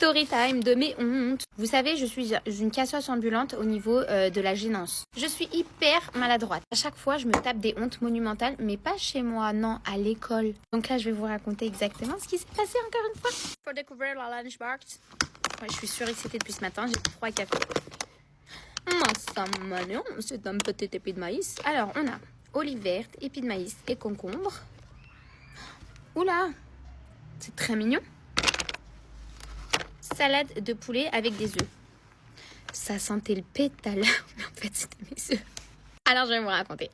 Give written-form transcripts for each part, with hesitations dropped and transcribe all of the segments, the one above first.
Story time de mes hontes. Vous savez, je suis une casseuse ambulante au niveau de la gênance. Je suis hyper maladroite. À chaque fois, je me tape des hontes monumentales, mais pas chez moi, non, à l'école. Donc là, je vais vous raconter exactement ce qui s'est passé encore une fois. Pour découvrir la lunchbox. Ouais, je suis surexcitée depuis ce matin, j'ai 3 cafés. C'est un petit épi de maïs. Alors, on a olive verte, épi de maïs et concombre. Oula, c'est très mignon. Salade de poulet avec des œufs. Ça sentait le pétale, mais en fait c'était mes œufs. Alors je vais vous raconter.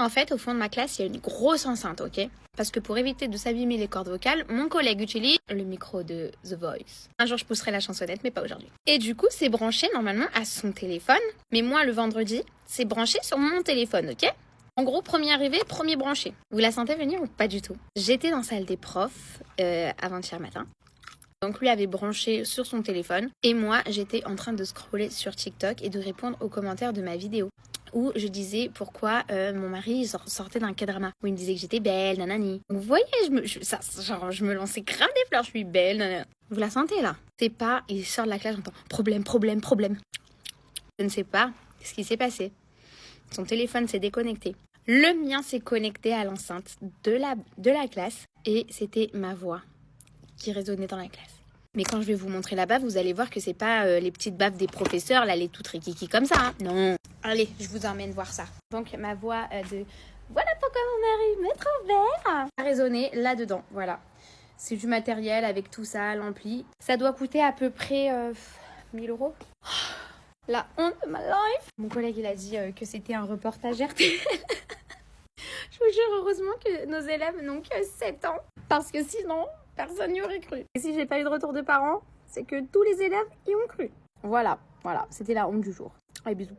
En fait, au fond de ma classe, il y a une grosse enceinte, ok? Parce que pour éviter de s'abîmer les cordes vocales, mon collègue utilise le micro de The Voice. Un jour, je pousserai la chansonnette, mais pas aujourd'hui. Et du coup, c'est branché normalement à son téléphone. Mais moi, le vendredi, c'est branché sur mon téléphone, ok? En gros, premier arrivé, premier branché. Vous la sentez venir ou pas du tout? J'étais dans la salle des profs avant-hier matin. Donc lui avait branché sur son téléphone. Et moi, j'étais en train de scroller sur TikTok et de répondre aux commentaires de ma vidéo. Où je disais pourquoi mon mari sortait d'un K-drama. Où il me disait que j'étais belle, nanani. Donc vous voyez, je me lançais grave des fleurs, je suis belle, nanana. Vous la sentez là? C'est pas, il sort de la classe, j'entends problème. Je ne sais pas ce qui s'est passé. Son téléphone s'est déconnecté. Le mien s'est connecté à l'enceinte de la classe. Et c'était ma voix qui résonnait dans la classe. Mais quand je vais vous montrer la baffe, vous allez voir que c'est pas les petites baffes des professeurs, là, les toutes rikiki comme ça. Hein. Non. Allez, je vous emmène voir ça. Donc, ma voix de « Voilà pourquoi mon mari me trouve belle » a résonné là-dedans. Voilà. C'est du matériel avec tout ça, l'ampli. Ça doit coûter à peu près 1000 €. La honte de ma life. Mon collègue, il a dit que c'était un reportage RTL. Je vous jure, heureusement que nos élèves n'ont que 7 ans. Parce que sinon, personne n'y aurait cru. Et si j'ai pas eu de retour de parents, c'est que tous les élèves y ont cru. Voilà, c'était la honte du jour. Allez, bisous.